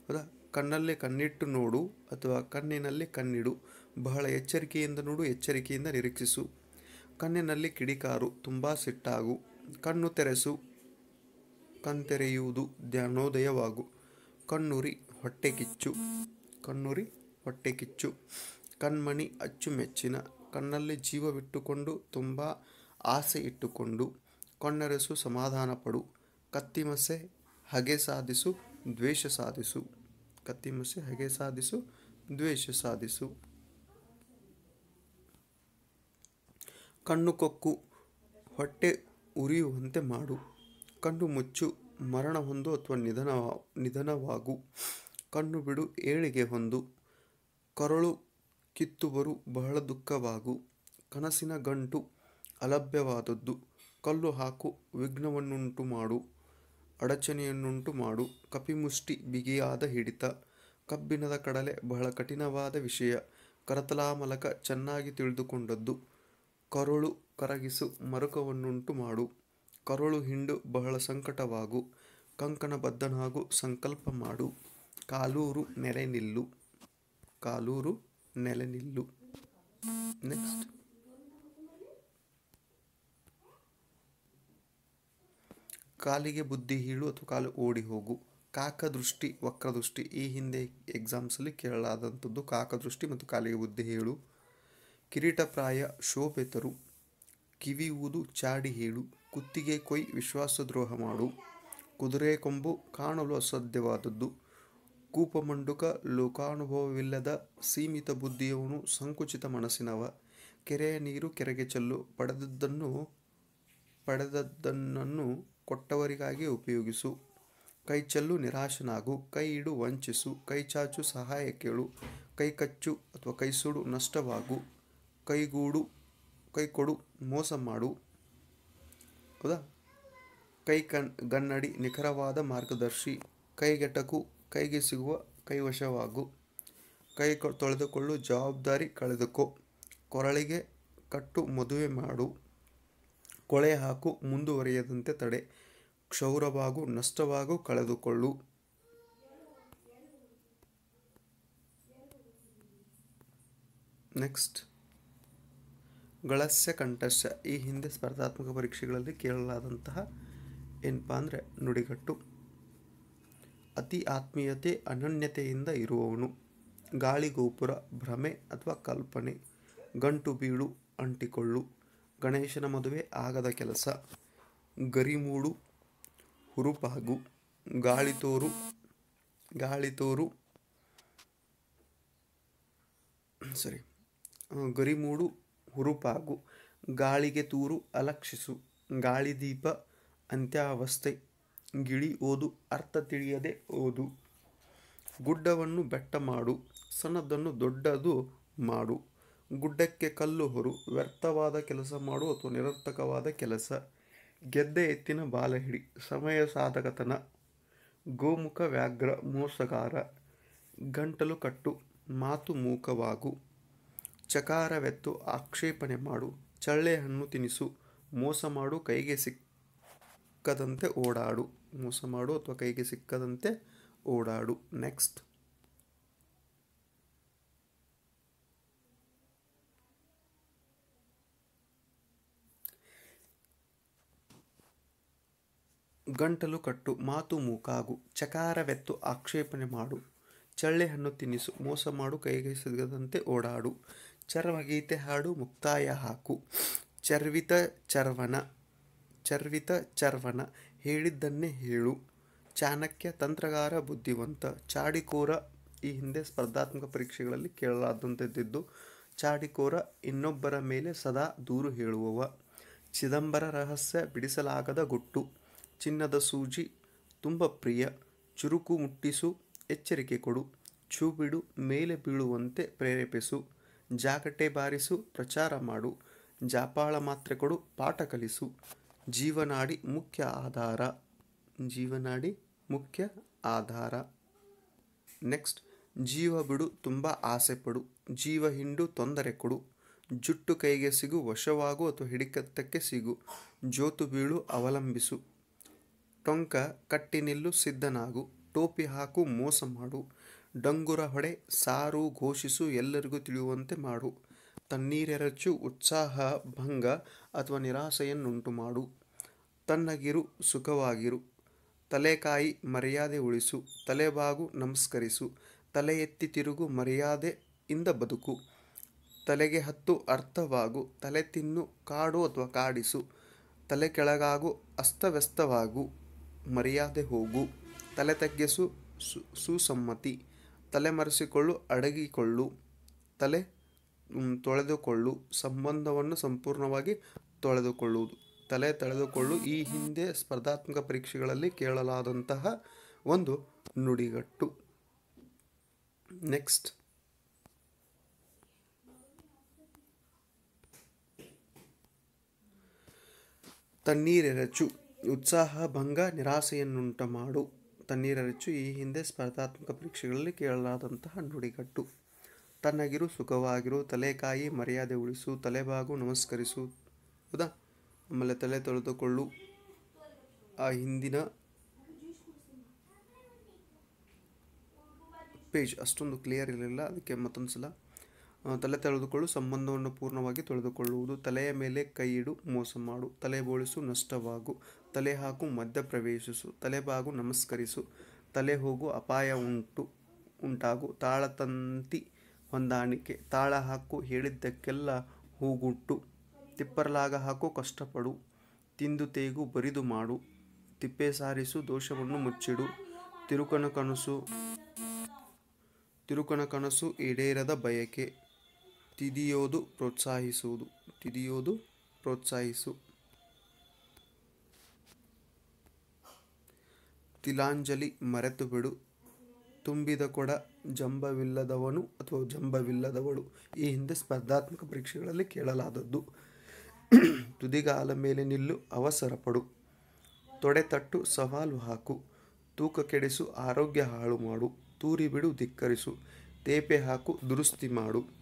S1: ಹೌದಾ? ಕಣ್ಣಲ್ಲಿ ಕಣ್ಣಿಟ್ಟು ನೋಡು ಅಥವಾ ಕಣ್ಣಿನಲ್ಲಿ ಕಣ್ಣಿಡು, ಬಹಳ ಎಚ್ಚರಿಕೆಯಿಂದ ನೋಡು, ಎಚ್ಚರಿಕೆಯಿಂದ ನಿರೀಕ್ಷಿಸು. ಕಣ್ಣಿನಲ್ಲಿ ಕಿಡಿಕಾರು, ತುಂಬ ಸಿಟ್ಟಾಗು. ಕಣ್ಣು ತೆರೆಸು, ಕಣ್ತೆರೆಯುವುದು, ಜ್ಞಾನೋದಯವಾಗು. ಕಣ್ಣುರಿ, ಹೊಟ್ಟೆ ಕಿಚ್ಚು. ಕಣ್ಮಣಿ, ಅಚ್ಚುಮೆಚ್ಚಿನ. ಕಣ್ಣಲ್ಲಿ ಜೀವವಿಟ್ಟುಕೊಂಡು, ತುಂಬ ಆಸೆ ಇಟ್ಟುಕೊಂಡು. ಕಣ್ಣೆರೆಸು, ಸಮಾಧಾನ ಪಡು. ಕತ್ತಿಮಸೆ, ಹಗೆ ಸಾಧಿಸು, ದ್ವೇಷ ಸಾಧಿಸು. ಕಣ್ಣು ಕೊಕ್ಕು, ಹೊಟ್ಟೆ ಉರಿಯುವಂತೆ ಮಾಡು. ಕಣ್ಣು ಮುಚ್ಚು, ಮರಣ ಹೊಂದು ಅಥವಾ ನಿಧನವಾಗು. ಕಣ್ಣು ಬಿಡು, ಏಳಿಗೆ ಹೊಂದು. ಕರುಳು ಕಿತ್ತುಬರು, ಬಹಳ ದುಃಖವಾಗು. ಕನಸಿನ ಗಂಟು, ಅಲಭ್ಯವಾದದ್ದು. ಕಲ್ಲು ಹಾಕು, ವಿಘ್ನವನ್ನುಂಟು ಮಾಡು, ಅಡಚಣೆಯನ್ನುಂಟು ಮಾಡು. ಕಪಿಮುಷ್ಟಿ, ಬಿಗಿಯಾದ ಹಿಡಿತ. ಕಬ್ಬಿಣದ ಕಡಲೆ, ಬಹಳ ಕಠಿಣವಾದ ವಿಷಯ. ಕರತಲಾಮಲಕ, ಚೆನ್ನಾಗಿ ತಿಳಿದುಕೊಂಡದ್ದು. ಕರುಳು ಕರಗಿಸು, ಮರುಕವನ್ನುಂಟು ಮಾಡು. ಕರುಳು ಹಿಂಡು, ಬಹಳ ಸಂಕಟವಾಗು. ಕಂಕಣಬದ್ಧನಾಗು, ಸಂಕಲ್ಪ ಮಾಡು. ಕಾಲೂರು, ನೆಲೆ ನಿಲ್ಲು. ನೆಕ್ಸ್ಟ್, ಕಾಲಿಗೆ ಬುದ್ಧಿ ಹೀಳು ಅಥವಾ ಕಾಲು ಓಡಿ ಹೋಗು. ಕಾಕದೃಷ್ಟಿ, ವಕ್ರದೃಷ್ಟಿ. ಈ ಹಿಂದೆ ಎಕ್ಸಾಮ್ಸಲ್ಲಿ ಕೇಳಲಾದಂಥದ್ದು ಕಾಕದೃಷ್ಟಿ ಮತ್ತು ಕಾಲಿಗೆ ಬುದ್ಧಿ ಹೇಳು. ಕಿರೀಟಪ್ರಾಯ, ಶೋಭೆ ತರು. ಕಿವಿ ಊದು, ಚಾಡಿ ಹೇಳು. ಕುತ್ತಿಗೆ ಕೊಯ್, ವಿಶ್ವಾಸದ್ರೋಹ ಮಾಡು. ಕುದುರೆ ಕೊಂಬು, ಕಾಣಲು ಅಸಾಧ್ಯವಾದದ್ದು. ಕೂಪಮಂಡುಕ, ಲೋಕಾನುಭವವಿಲ್ಲದ ಸೀಮಿತ ಬುದ್ಧಿಯವನು, ಸಂಕುಚಿತ ಮನಸ್ಸಿನವ. ಕೆರೆಯ ನೀರು ಕೆರೆಗೆ ಚೆಲ್ಲು. ಪಡೆದದ್ದನ್ನು ಕೊಟ್ಟವರಿಗಾಗಿ ಉಪಯೋಗಿಸು. ಕೈ ಚೆಲ್ಲು, ನಿರಾಶನಾಗು. ಕೈ ಇಡು, ವಂಚಿಸು. ಕೈ ಚಾಚು, ಸಹಾಯ ಕೇಳು. ಕೈ ಕಚ್ಚು ಅಥವಾ ಕೈ ಸುಡು, ನಷ್ಟವಾಗು. ಕೈ ಕೊಡು, ಮೋಸ ಮಾಡು. ಹೌದಾ? ಗನ್ನಡಿ, ನಿಖರವಾದ ಮಾರ್ಗದರ್ಶಿ. ಕೈಗೆಟಕು, ಕೈಗೆ ಸಿಗುವ, ಕೈವಶವಾಗು. ಕೈ ತೊಳೆದುಕೊಳ್ಳು, ಜವಾಬ್ದಾರಿ ಕಳೆದುಕೋ. ಕೊರಳಿಗೆ ಕಟ್ಟು, ಮದುವೆ ಮಾಡು. ಕೊಳೆ ಹಾಕು, ಮುಂದುವರಿಯದಂತೆ ತಡೆ. ಕ್ಷೌರವಾಗು, ನಷ್ಟವಾಗು, ಕಳೆದುಕೊಳ್ಳು. ನೆಕ್ಸ್ಟ್, ಗಳಸ್ಯ ಕಂಠಸ್ಯ. ಈ ಹಿಂದೆ ಸ್ಪರ್ಧಾತ್ಮಕ ಪರೀಕ್ಷೆಗಳಲ್ಲಿ ಕೇಳಲಾದಂತಹ ಏನಪ್ಪ ಅಂದರೆ ನುಡಿಗಟ್ಟು. ಅತಿ ಆತ್ಮೀಯತೆ, ಅನನ್ಯತೆಯಿಂದ ಇರುವವನು. ಗಾಳಿಗೋಪುರ, ಭ್ರಮೆ ಅಥವಾ ಕಲ್ಪನೆ. ಗಂಟು ಬೀಳು, ಅಂಟಿಕೊಳ್ಳು. ಗಣೇಶನ ಮದುವೆ, ಆಗದ ಕೆಲಸ. ಗರಿಮೂಡು, ಹುರುಪಾಗು. ಗರಿಮೂಡು, ಹುರುಪಾಗು. ಗಾಳಿಗೆ ತೂರು, ಅಲಕ್ಷಿಸು. ಗಾಳಿದೀಪ, ಅಂತ್ಯಾವಸ್ಥೆ. ಗಿಳಿ ಓದು, ಅರ್ಥ ತಿಳಿಯದೆ ಓದು. ಗುಡ್ಡವನ್ನು ಬೆಟ್ಟ ಮಾಡು, ಸಣ್ಣದನ್ನು ದೊಡ್ಡದು ಮಾಡು. ಗುಡ್ಡಕ್ಕೆ ಕಲ್ಲು ಹೊರು, ವ್ಯರ್ಥವಾದ ಕೆಲಸ ಮಾಡು ಅಥವಾ ನಿರರ್ಥಕವಾದ ಕೆಲಸ. ಗೆದ್ದೆ ಎತ್ತಿನ ಬಾಲ ಹಿಡಿ, ಸಮಯ ಸಾಧಕತನ. ಗೋಮುಖ ವ್ಯಾಘ್ರ, ಮೋಸಗಾರ. ಗಂಟಲು ಕಟ್ಟು, ಮಾತು ಮೂಕವಾಗು. ಚಕಾರವೆತ್ತು, ಆಕ್ಷೇಪಣೆ ಮಾಡು. ಚಳ್ಳೆ ಹಣ್ಣು ತಿನಿಸು, ಮೋಸ ಮಾಡು, ಕೈಗೆ ಸಿಕ್ಕದಂತೆ ಓಡಾಡು. ನೆಕ್ಸ್ಟ್, ಗಂಟಲು ಕಟ್ಟು, ಮಾತು ಮೂಕಾಗು. ಚಕಾರವೆತ್ತು, ಆಕ್ಷೇಪಣೆ ಮಾಡು. ಚಳ್ಳೆ ಹಣ್ಣು ತಿನಿಸು, ಮೋಸ ಮಾಡು, ಕೈಗೆ ಸಿಗದಂತೆ ಓಡಾಡು. ಚರ್ವಗೀತೆ ಹಾಡು, ಮುಕ್ತಾಯ ಹಾಕು. ಚರ್ವಿತ ಚರ್ವಣ, ಹೇಳಿದ್ದನ್ನೇ ಹೇಳು. ಚಾಣಕ್ಯ, ತಂತ್ರಗಾರ, ಬುದ್ಧಿವಂತ. ಚಾಡಿಕೋರ, ಈ ಹಿಂದೆ ಸ್ಪರ್ಧಾತ್ಮಕ ಪರೀಕ್ಷೆಗಳಲ್ಲಿ ಕೇಳಲಾದಂಥದ್ದು. ಚಾಡಿಕೋರ, ಇನ್ನೊಬ್ಬರ ಮೇಲೆ ಸದಾ ದೂರು ಹೇಳುವವ. ಚಿದಂಬರ ರಹಸ್ಯ, ಬಿಡಿಸಲಾಗದ ಗುಟ್ಟು. ಚಿನ್ನದ ಸೂಜಿ, ತುಂಬ ಪ್ರಿಯ. ಚುರುಕು ಮುಟ್ಟಿಸು, ಎಚ್ಚರಿಕೆ ಕೊಡು. ಛೂ ಬಿಡು, ಮೇಲೆ ಬೀಳುವಂತೆ ಪ್ರೇರೇಪಿಸು. ಜಾಗಟೆ ಬಾರಿಸು, ಪ್ರಚಾರ ಮಾಡು. ಜಾಪಾಳ ಮಾತ್ರೆ ಕೊಡು, ಪಾಠ ಕಲಿಸು. ಜೀವನಾಡಿ ಮುಖ್ಯ ಆಧಾರ. ಜೀವನಾಡಿ ಮುಖ್ಯ ಆಧಾರ. ನೆಕ್ಸ್ಟ್, ಜೀವ ಬಿಡು, ತುಂಬ ಆಸೆ ಪಡು. ಜೀವ ಹಿಂಡು, ತೊಂದರೆ ಕೊಡು. ಜುಟ್ಟು ಕೈಗೆ ಸಿಗು, ವಶವಾಗು ಅಥವಾ ಹಿಡಿಕತ್ತಕ್ಕೆ ಸಿಗು. ಜೋತು ಬೀಳು, ಅವಲಂಬಿಸು. ಟೊಂಕ ಕಟ್ಟಿ ನಿಲ್ಲು, ಸಿದ್ಧನಾಗು. ಟೋಪಿ ಹಾಕು, ಮೋಸ ಮಾಡು. ಡಂಗುರ ಹೊಡೆ, ಸಾರು, ಘೋಷಿಸು, ಎಲ್ಲರಿಗೂ ತಿಳಿಯುವಂತೆ ಮಾಡು. ತಣ್ಣೀರೆರಚು, ಉತ್ಸಾಹ ಭಂಗ ಅಥವಾ ನಿರಾಸೆಯನ್ನುಂಟು ಮಾಡು. ತಣ್ಣಗಿರು, ಸುಖವಾಗಿರು. ತಲೆಕಾಯಿ, ಮರ್ಯಾದೆ ಉಳಿಸು. ತಲೆಬಾಗು, ನಮಸ್ಕರಿಸು. ತಲೆ ಎತ್ತಿ ತಿರುಗು, ಮರ್ಯಾದೆಯಿಂದ ಬದುಕು. ತಲೆಗೆ ಹತ್ತು, ಅರ್ಥವಾಗು. ತಲೆ ತಿನ್ನು, ಕಾಡು ಅಥವಾ ಕಾಡಿಸು. ತಲೆ ಕೆಳಗಾಗು, ಅಸ್ತವ್ಯಸ್ತವಾಗು. ಮರ್ಯಾದೆ ಹೋಗು. ತಲೆ ತಗ್ಗಿಸು, ಸುಸಮ್ಮತಿ. ತಲೆ ಮರೆಸಿಕೊಳ್ಳು, ಅಡಗಿಕೊಳ್ಳು. ತಲೆ ತೊಳೆದುಕೊಳ್ಳು, ಸಂಬಂಧವನ್ನು ಸಂಪೂರ್ಣವಾಗಿ ತೊಳೆದುಕೊಳ್ಳುವುದು. ತಲೆ ತಳೆದುಕೊಳ್ಳು ಈ ಹಿಂದೆ ಸ್ಪರ್ಧಾತ್ಮಕ ಪರೀಕ್ಷೆಗಳಲ್ಲಿ ಕೇಳಲಾದಂತಹ ಒಂದು ನುಡಿಗಟ್ಟು. ನೆಕ್ಸ್ಟ್, ತಣ್ಣೀರೆರಚು, ಉತ್ಸಾಹ ಭಂಗ, ನಿರಾಸೆಯನ್ನುಂಟು ಮಾಡು. ತಣ್ಣೀರೆರಚು ಈ ಹಿಂದೆ ಸ್ಪರ್ಧಾತ್ಮಕ ಪರೀಕ್ಷೆಗಳಲ್ಲಿ ಕೇಳಲಾದಂತಹ ನುಡಿಗಟ್ಟು. ತಣ್ಣಗಿರು, ಸುಖವಾಗಿರು. ತಲೆಕಾಯಿ, ಮರ್ಯಾದೆ ಉಳಿಸು. ತಲೆಬಾಗು, ನಮಸ್ಕರಿಸು. ಹೌದಾ? ಆಮೇಲೆ ತಲೆ ತೊಳೆದುಕೊಳ್ಳು ಆ ಹಿಂದಿನ ಪೇಜ್ ಅಷ್ಟೊಂದು ಕ್ಲಿಯರ್ ಇರಲಿಲ್ಲ, ಅದಕ್ಕೆ ಮತ್ತೊಂದು ಸಲ. ತಲೆ ತೊಳೆದುಕೊಳ್ಳು, ಸಂಬಂಧವನ್ನು ಪೂರ್ಣವಾಗಿ ತೊಳೆದುಕೊಳ್ಳುವುದು. ತಲೆಯ ಮೇಲೆ ಕೈ ಇಡು, ಮೋಸ ಮಾಡು. ತಲೆ ಬೋಳಿಸು, ನಷ್ಟವಾಗು. ತಲೆ ಹಾಕು, ಮಧ್ಯ ಪ್ರವೇಶಿಸು. ತಲೆಬಾಗು, ನಮಸ್ಕರಿಸು. ತಲೆ ಹೋಗು, ಅಪಾಯ ಉಂಟಾಗು. ತಾಳತಂತಿ ಹೊಂದಾಣಿಕೆ. ತಾಳ ಹಾಕು, ಹೇಳಿದ್ದಕ್ಕೆಲ್ಲ ಹೂಗುಟ್ಟು. ತಿಪ್ಪರಲಾಗ ಹಾಕು, ಕಷ್ಟಪಡು. ತಿಂದು ತೇಗು, ಬರಿದು ಮಾಡು. ತಿಪ್ಪೆ ಸಾರಿಸು, ದೋಷವನ್ನು ಮುಚ್ಚಿಡು. ತಿರುಕನ ಕನಸು, ಈಡೇರದ ಬಯಕೆ. ತಿದಿಯೋದು, ಪ್ರೋತ್ಸಾಹಿಸುವುದು. ತಿದಿಯೋದು, ಪ್ರೋತ್ಸಾಹಿಸು. ತಿಲಾಂಜಲಿ, ಮರೆತು ಬಿಡು. ತುಂಬಿದ ಕೊಡ, ಜಂಬವಿಲ್ಲದವನು ಅಥವಾ ಜಂಬವಿಲ್ಲದವಳು ಈ ಹಿಂದೆ ಸ್ಪರ್ಧಾತ್ಮಕ ಪರೀಕ್ಷೆಗಳಲ್ಲಿ ಕೇಳಲಾದದ್ದು. ತುದಿಗಾಲ ಮೇಲೆ ನಿಲ್ಲು, ಅವಸರ ಪಡು. ತೊಡೆ ತಟ್ಟು, ಸವಾಲು ಹಾಕು. ತೂಕ ಕೆಡಿಸು, ಆರೋಗ್ಯ ಹಾಳು ಮಾಡು. ತೂರಿ ಬಿಡು, ಧಿಕ್ಕರಿಸು. ತೇಪೆ ಹಾಕು, ದುರುಸ್ತಿ ಮಾಡು.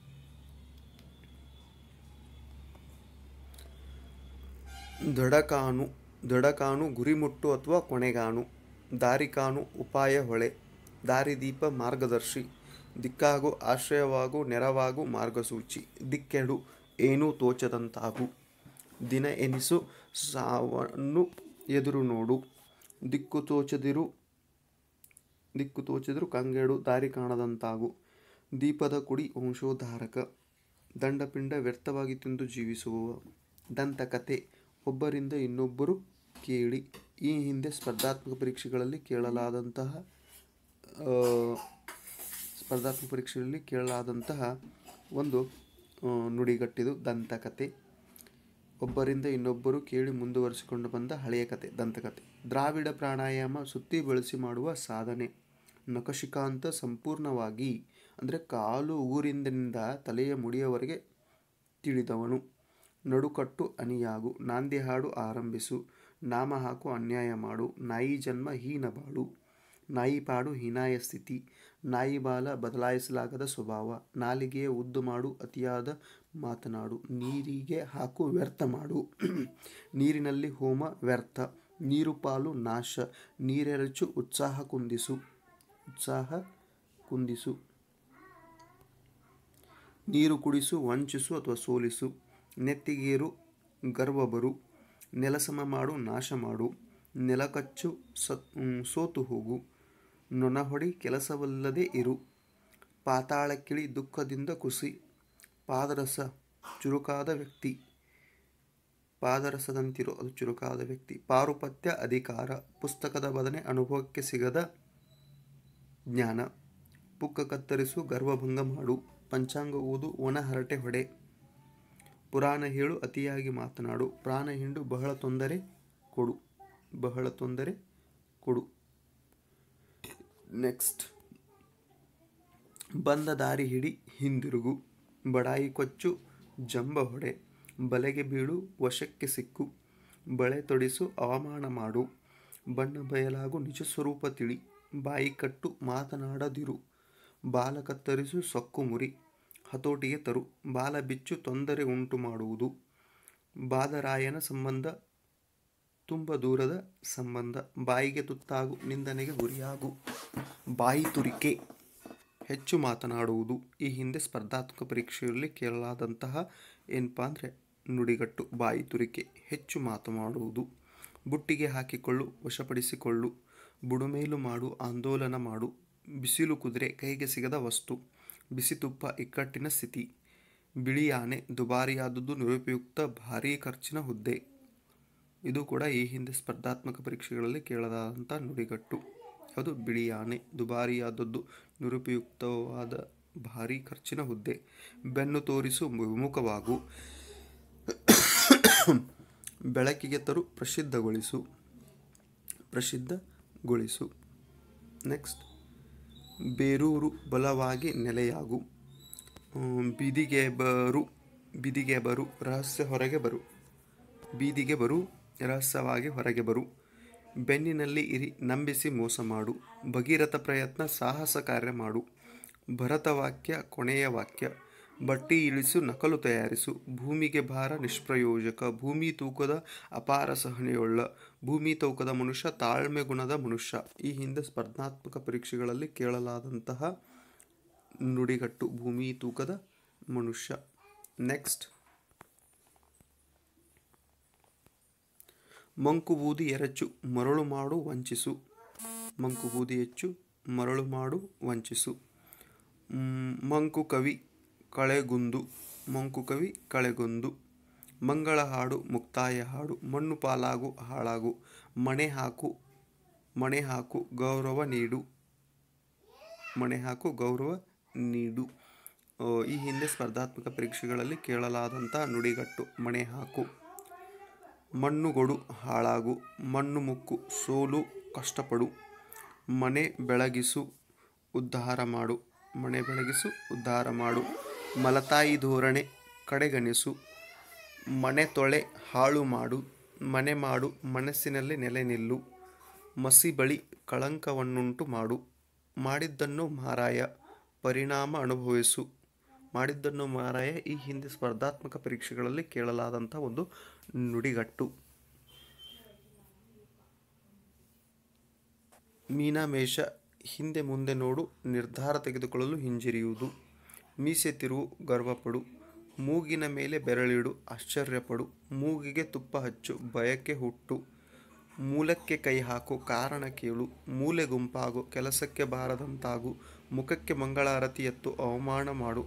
S1: ದಡಕಾನು, ಗುರಿಮುಟ್ಟು ಅಥವಾ ಕೊನೆಗಾನು. ದಾರಿಕಾನು, ಉಪಾಯ ಹೊಳೆ. ದಾರಿದೀಪ, ಮಾರ್ಗದರ್ಶಿ. ದಿಕ್ಕಾಗು, ಆಶ್ರಯವಾಗು, ನೆರವಾಗು, ಮಾರ್ಗಸೂಚಿ. ದಿಕ್ಕೆಡು, ಏನೂ ತೋಚದಂತಾಗು. ದಿನ ಎನಿಸು, ಸಾವನ್ನು ಎದುರು ನೋಡು. ದಿಕ್ಕು ತೋಚದಿರು, ಕಂಗೆಡು, ದಾರಿ ಕಾಣದಂತಾಗು. ದೀಪದ ಕುಡಿ, ವಂಶೋದ್ಧಾರಕ. ದಂಡಪಿಂಡ, ವ್ಯರ್ಥವಾಗಿ ತಿಂದು ಜೀವಿಸುವವ. ದಂತಕತೆ, ಒಬ್ಬರಿಂದ ಇನ್ನೊಬ್ಬರು ಕೇಳಿ ಈ ಹಿಂದೆ ಸ್ಪರ್ಧಾತ್ಮಕ ಪರೀಕ್ಷೆಗಳಲ್ಲಿ ಕೇಳಲಾದಂತಹ ಒಂದು ನುಡಿಗಟ್ಟಿದು ದಂತಕತೆ. ಒಬ್ಬರಿಂದ ಇನ್ನೊಬ್ಬರು ಕೇಳಿ ಮುಂದುವರಿಸಿಕೊಂಡು ಬಂದ ಹಳೆಯ ಕತೆ ದಂತಕತೆ. ದ್ರಾವಿಡ ಪ್ರಾಣಾಯಾಮ, ಸುತ್ತಿ ಬಳಸಿ ಮಾಡುವ ಸಾಧನೆ. ನಖಶಿಖಾಂತ, ಸಂಪೂರ್ಣವಾಗಿ ಅಂದರೆ ಕಾಲು ಉಗುರಿಂದಿನಿಂದ ತಲೆಯ ಮುಡಿಯವರೆಗೆ ತಿಳಿದವನು. ನಡುಕಟ್ಟು, ಅಣಿಯಾಗು. ನಾಂದಿ ಹಾಡು, ಆರಂಭಿಸು. ನಾಮ ಹಾಕು, ಅನ್ಯಾಯ ಮಾಡು. ನಾಯಿ ಜನ್ಮ, ಹೀನ ಬಾಳು. ನಾಯಿ ಪಾಡು, ಹೀನಾಯ ಸ್ಥಿತಿ. ನಾಯಿ ಬಾಲ, ಬದಲಾಯಿಸಲಾಗದ ಸ್ವಭಾವ. ನಾಲಿಗೆಯ ಉದ್ದು ಮಾಡು, ಅತಿಯಾದ ಮಾತನಾಡು. ನೀರಿಗೆ ಹಾಕು, ವ್ಯರ್ಥ ಮಾಡು. ನೀರಿನಲ್ಲಿ ಹೋಮ, ವ್ಯರ್ಥ. ನೀರು ಪಾಲು, ನಾಶ. ನೀರೆರಚು, ಉತ್ಸಾಹ ಕುಂದಿಸು. ನೀರು ಕುಡಿಸು, ವಂಚಿಸು ಅಥವಾ ಸೋಲಿಸು. ನೆತ್ತಿಗೇರು, ಗರ್ವ ಬರು. ನೆಲಸಮ ಮಾಡು, ನಾಶ ಮಾಡು. ನೆಲಕಚ್ಚು, ಸೋತು ಹೋಗು. ನೊಣಹೊಡಿ, ಕೆಲಸವಲ್ಲದೆ ಇರು. ಪಾತಾಳಕ್ಕಿಳಿ, ದುಃಖದಿಂದ ಕುಸಿ. ಪಾದರಸ, ಚುರುಕಾದ ವ್ಯಕ್ತಿ. ಪಾದರಸದಂತಿರು, ಅದು ಚುರುಕಾದ ವ್ಯಕ್ತಿ. ಪಾರುಪತ್ಯ, ಅಧಿಕಾರ. ಪುಸ್ತಕದ ಬದನೆ, ಅನುಭವಕ್ಕೆ ಸಿಗದ ಜ್ಞಾನ. ಪುಕ್ಕ ಕತ್ತರಿಸು ಗರ್ವಭಂಗ ಮಾಡು, ಪಂಚಾಂಗ ಓದು ಒಣ ಹರಟೆ ಹೊಡೆ, ಪುರಾಣ ಹೇಳು ಅತಿಯಾಗಿ ಮಾತನಾಡು, ಪ್ರಾಣ ಹಿಂಡು ಬಹಳ ತೊಂದರೆ ಕೊಡು, ಬಹಳ ತೊಂದರೆ ಕೊಡು. ನೆಕ್ಸ್ಟ್, ಬಂದ ದಾರಿ ಹಿಡಿ ಹಿಂದಿರುಗು, ಬಡಾಯಿ ಕೊಚ್ಚು ಜಂಬ ಹೊಡೆ, ಬಲೆಗೆ ಬೀಳು ವಶಕ್ಕೆ ಸಿಕ್ಕು, ಬಳೆ ತೊಡಿಸು ಅವಮಾನ ಮಾಡು, ಬಣ್ಣ ಬಯಲಾಗು ನಿಜ ಸ್ವರೂಪ ತಿಳಿ, ಬಾಯಿ ಕಟ್ಟು ಮಾತನಾಡದಿರು, ಬಾಲ ಕತ್ತರಿಸು ಸೊಕ್ಕು ಮುರಿ, ಹತೋಟಿಗೆ ತರು, ಬಾಲ ಬಿಚ್ಚು ತೊಂದರೆ ಉಂಟು ಮಾಡುವುದು, ಬಾದರಾಯನ ಸಂಬಂಧ ತುಂಬ ದೂರದ ಸಂಬಂಧ, ಬಾಯಿಗೆ ತುತ್ತಾಗು ನಿಂದನೆಗೆ ಗುರಿಯಾಗು, ಬಾಯಿ ತುರಿಕೆ, ಹೆಚ್ಚು ಮಾತನಾಡುವುದು. ಈ ಹಿಂದೆ ಸ್ಪರ್ಧಾತ್ಮಕ ಪರೀಕ್ಷೆಯಲ್ಲಿ ಕೇಳಲಾದಂತಹ ಏನಪ್ಪ ಅಂದರೆ ನುಡಿಗಟ್ಟು ಬಾಯಿ ತುರಿಕೆ, ಹೆಚ್ಚು ಮಾತನಾಡುವುದು. ಬುಟ್ಟಿಗೆ ಹಾಕಿಕೊಳ್ಳು ವಶಪಡಿಸಿಕೊಳ್ಳು, ಬುಡುಮೇಲು ಮಾಡು ಆಂದೋಲನ ಮಾಡು, ಬಿಸಿಲು ಕುದುರೆ ಕೈಗೆ ಸಿಗದ ವಸ್ತು, ಬಿಸಿ ತುಪ್ಪ ಇಕ್ಕಟ್ಟಿನ ಸ್ಥಿತಿ, ಬಿಳಿ ಆನೆ ದುಬಾರಿಯಾದದ್ದು ನಿರುಪಯುಕ್ತ ಭಾರೀ ಖರ್ಚಿನ ಹುದ್ದೆ. ಇದು ಕೂಡ ಈ ಹಿಂದೆ ಸ್ಪರ್ಧಾತ್ಮಕ ಪರೀಕ್ಷೆಗಳಲ್ಲಿ ಕೇಳಲಾದಂಥ ನುಡಿಗಟ್ಟು. ಅದು ಬಿಳಿ ಆನೆ ದುಬಾರಿಯಾದದ್ದು ನಿರುಪಯುಕ್ತವಾದ ಭಾರೀ ಖರ್ಚಿನ ಹುದ್ದೆ. ಬೆನ್ನು ತೋರಿಸು ವಿಮುಖವಾಗು, ಬೆಳಕಿಗೆ ತರು ಪ್ರಸಿದ್ಧಗೊಳಿಸು, ಪ್ರಸಿದ್ಧಗೊಳಿಸು. ನೆಕ್ಸ್ಟ್, ಬೇರೂರು ಬಲವಾಗಿ ನೆಲೆಯಾಗು, ಬೀದಿಗೆ ಬರು ರಹಸ್ಯ ಹೊರಗೆ ಬರು, ಬೀದಿಗೆ ಬರು ರಹಸ್ಯವಾಗಿ ಹೊರಗೆ ಬರು, ಬೆನ್ನಿನಲ್ಲಿ ಇರಿ ನಂಬಿಸಿ ಮೋಸ ಮಾಡು, ಭಗೀರಥ ಪ್ರಯತ್ನ ಸಾಹಸ ಕಾರ್ಯ ಮಾಡು, ಭರತವಾಕ್ಯ ಕೊನೆಯ ವಾಕ್ಯ, ಬಟ್ಟಿ ಇಳಿಸು ನಕಲು ತಯಾರಿಸು, ಭೂಮಿಗೆ ಭಾರ ನಿಷ್ಪ್ರಯೋಜಕ, ಭೂಮಿ ತೂಕದ ಅಪಾರ ಸಹನೆಯುಳ್ಳ, ಭೂಮಿ ತೂಕದ ಮನುಷ್ಯ ತಾಳ್ಮೆ ಗುಣದ ಮನುಷ್ಯ. ಈ ಹಿಂದೆ ಸ್ಪರ್ಧಾತ್ಮಕ ಪರೀಕ್ಷೆಗಳಲ್ಲಿ ಕೇಳಲಾದಂತಹ ನುಡಿಗಟ್ಟು ಭೂಮಿ ತೂಕದ ಮನುಷ್ಯ. ನೆಕ್ಸ್ಟ್, ಮಂಕು ಬೂದಿ ಎರಚು ಮರಳು ಮಾಡು ವಂಚಿಸು, ಮಂಕು ಬೂದಿ ಹೆಚ್ಚು ಮರಳು ಮಾಡು ವಂಚಿಸು, ಮಂಕು ಕವಿ ಕಳೆಗುಂದು, ಮಂಕು ಕವಿ ಕಳೆಗುಂದು, ಮಂಗಳ ಹಾಡು ಮುಕ್ತಾಯ ಹಾಡು, ಮಣ್ಣು ಪಾಲಾಗು ಹಾಳಾಗು, ಮಣೆ ಹಾಕು ಗೌರವ ನೀಡು, ಮಣೆ ಹಾಕು ಗೌರವ ನೀಡು. ಈ ಹಿಂದೆ ಸ್ಪರ್ಧಾತ್ಮಕ ಪರೀಕ್ಷೆಗಳಲ್ಲಿ ಕೇಳಲಾದಂಥ ನುಡಿಗಟ್ಟು ಮಣೆ ಹಾಕು, ಮಣ್ಣುಗೊಡು ಹಾಳಾಗು, ಮಣ್ಣು ಮುಕ್ಕು ಸೋಲು ಕಷ್ಟಪಡು, ಮನೆ ಬೆಳಗಿಸು ಉದ್ಧಾರ ಮಾಡು, ಮನೆ ಬೆಳಗಿಸು ಉದ್ಧಾರ ಮಾಡು, ಮಲತಾಯಿ ಧೋರಣೆ ಕಡೆಗಣಿಸು, ಮನೆ ತೊಳೆ ಹಾಳು ಮಾಡು, ಮನೆ ಮಾಡು ಮನಸ್ಸಿನಲ್ಲಿ ನೆಲೆ ನಿಲ್ಲು, ಮಸಿ ಬಳಿ ಕಳಂಕವನ್ನುಂಟು ಮಾಡು, ಮಾಡಿದ್ದನ್ನು ಮಾರಾಯ ಪರಿಣಾಮ ಅನುಭವಿಸು, ಮಾಡಿದ್ದನ್ನು ಮಾರಾಯ. ಈ ಹಿಂದೆ ಸ್ಪರ್ಧಾತ್ಮಕ ಪರೀಕ್ಷೆಗಳಲ್ಲಿ ಕೇಳಲಾದಂಥ ಒಂದು ನುಡಿಗಟ್ಟು. ಮೀನಮೇಷ ಹಿಂದೆ ಮುಂದೆ ನೋಡು ನಿರ್ಧಾರ ತೆಗೆದುಕೊಳ್ಳಲು ಹಿಂಜರಿಯುವುದು, ಮೀಸೆ ತಿರುವು ಗರ್ವಪಡು, ಮೂಗಿನ ಮೇಲೆ ಬೆರಳಿಡು ಆಶ್ಚರ್ಯಪಡು, ಮೂಗಿಗೆ ತುಪ್ಪ ಹಚ್ಚು ಬಯಕೆ ಹುಟ್ಟು, ಮೂಲಕ್ಕೆ ಕೈ ಹಾಕು ಕಾರಣ ಕೇಳು, ಮೂಲೆ ಗುಂಪಾಗು ಕೆಲಸಕ್ಕೆ ಬಾರದಂತಾಗು, ಮುಖಕ್ಕೆ ಮಂಗಳಾರತಿ ಎತ್ತು ಅವಮಾನ ಮಾಡು,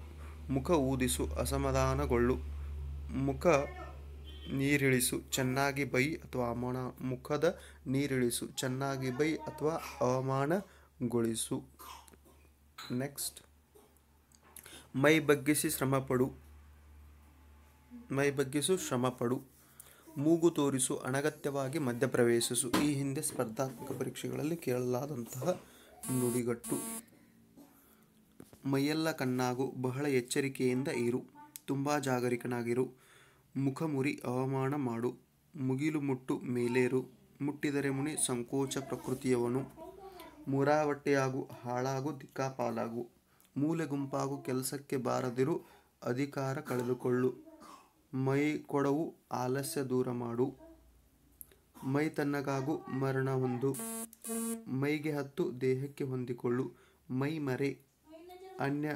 S1: ಮುಖ ಊದಿಸು ಅಸಮಾಧಾನಗೊಳ್ಳು, ಮುಖ ನೀರಿಳಿಸು ಚೆನ್ನಾಗಿ ಬೈ ಅಥವಾ ಅವಮಾನ, ಮುಖದ ನೀರಿಳಿಸು ಚೆನ್ನಾಗಿ ಬೈ ಅಥವಾ ಅವಮಾನಗೊಳಿಸು. ನೆಕ್ಸ್ಟ್, ಮೈ ಬಗ್ಗಿಸಿ ಶ್ರಮಪಡು, ಮೈ ಬಗ್ಗಿಸು ಶ್ರಮಪಡು, ಮೂಗು ತೋರಿಸು ಅನಗತ್ಯವಾಗಿ ಮಧ್ಯಪ್ರವೇಶಿಸು. ಈ ಹಿಂದೆ ಸ್ಪರ್ಧಾತ್ಮಕ ಪರೀಕ್ಷೆಗಳಲ್ಲಿ ಕೇಳಲಾದಂತಹ ನುಡಿಗಟ್ಟು. ಮೈಯೆಲ್ಲ ಕಣ್ಣಾಗು ಬಹಳ ಎಚ್ಚರಿಕೆಯಿಂದ ಇರು, ತುಂಬ ಜಾಗರೂಕನಾಗಿರು, ಮುಖ ಮುರಿ ಅವಮಾನ ಮಾಡು, ಮುಗಿಲು ಮುಟ್ಟು ಮೇಲೇರು, ಮುಟ್ಟಿದರೆ ಮುನಿ ಸಂಕೋಚ ಪ್ರಕೃತಿಯವನು, ಮುರಾವಟ್ಟೆಯಾಗು ಹಾಳಾಗು ದಿಕ್ಕಾಪಾಲಾಗು, ಮೂಲೆ ಗುಂಪಾಗು ಕೆಲಸಕ್ಕೆ ಬಾರದಿರು ಅಧಿಕಾರ ಕಳೆದುಕೊಳ್ಳು, ಮೈ ಕೊಡವು ಆಲಸ್ಯ ದೂರ ಮಾಡು, ಮೈ ತನ್ನಗಾಗು ಮರಣ ಹೊಂದು, ಮೈಗೆ ಹತ್ತು ದೇಹಕ್ಕೆ ಹೊಂದಿಕೊಳ್ಳು, ಮೈ ಮರೆ ಅನ್ಯ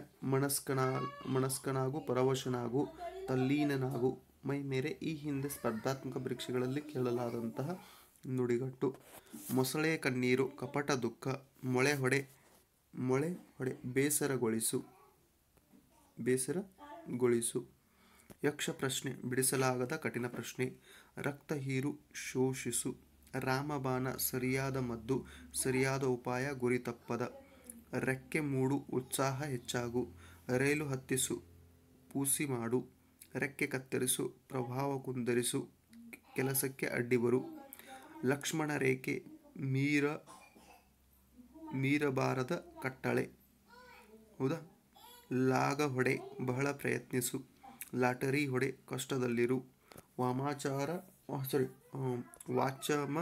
S1: ಮನಸ್ಕನಾಗು ಪರವಶನಾಗು ತಲ್ಲೀನನಾಗು, ಮೈ ಮೇರೆ. ಈ ಹಿಂದೆ ಸ್ಪರ್ಧಾತ್ಮಕ ಪರೀಕ್ಷೆಗಳಲ್ಲಿ ಕೇಳಲಾದಂತಹ ನುಡಿಗಟ್ಟು. ಮೊಸಳೆ ಕಣ್ಣೀರು ಕಪಟ ದುಃಖ, ಮೊಳೆ ಹೊಡೆ ಬೇಸರಗೊಳಿಸು, ಯಕ್ಷ ಪ್ರಶ್ನೆ ಬಿಡಿಸಲಾಗದ ಕಠಿಣ ಪ್ರಶ್ನೆ, ರಕ್ತ ಹೀರು ಶೋಷಿಸು, ರಾಮಬಾಣ ಸರಿಯಾದ ಮದ್ದು ಸರಿಯಾದ ಉಪಾಯ ಗುರಿ ತಪ್ಪದ, ರೆಕ್ಕೆ ಮೂಡು ಉತ್ಸಾಹ ಹೆಚ್ಚಾಗು, ರೈಲು ಹತ್ತಿಸು ಪೂಸಿ ಮಾಡು, ರೆಕ್ಕೆ ಕತ್ತರಿಸು ಪ್ರಭಾವ ಕುಂದರಿಸು, ಕೆಲಸಕ್ಕೆ ಅಡ್ಡಿ ಬರು, ಲಕ್ಷ್ಮಣ ರೇಖೆ ಮೀರಬಾರದ ಕಟ್ಟಳೆ. ಹೌದಾ? ಲಾಗ ಹೊಡೆ ಬಹಳ ಪ್ರಯತ್ನಿಸು, ಲಾಟರಿ ಹೊಡೆ ಕಷ್ಟದಲ್ಲಿರು, ವಾಚಾಮ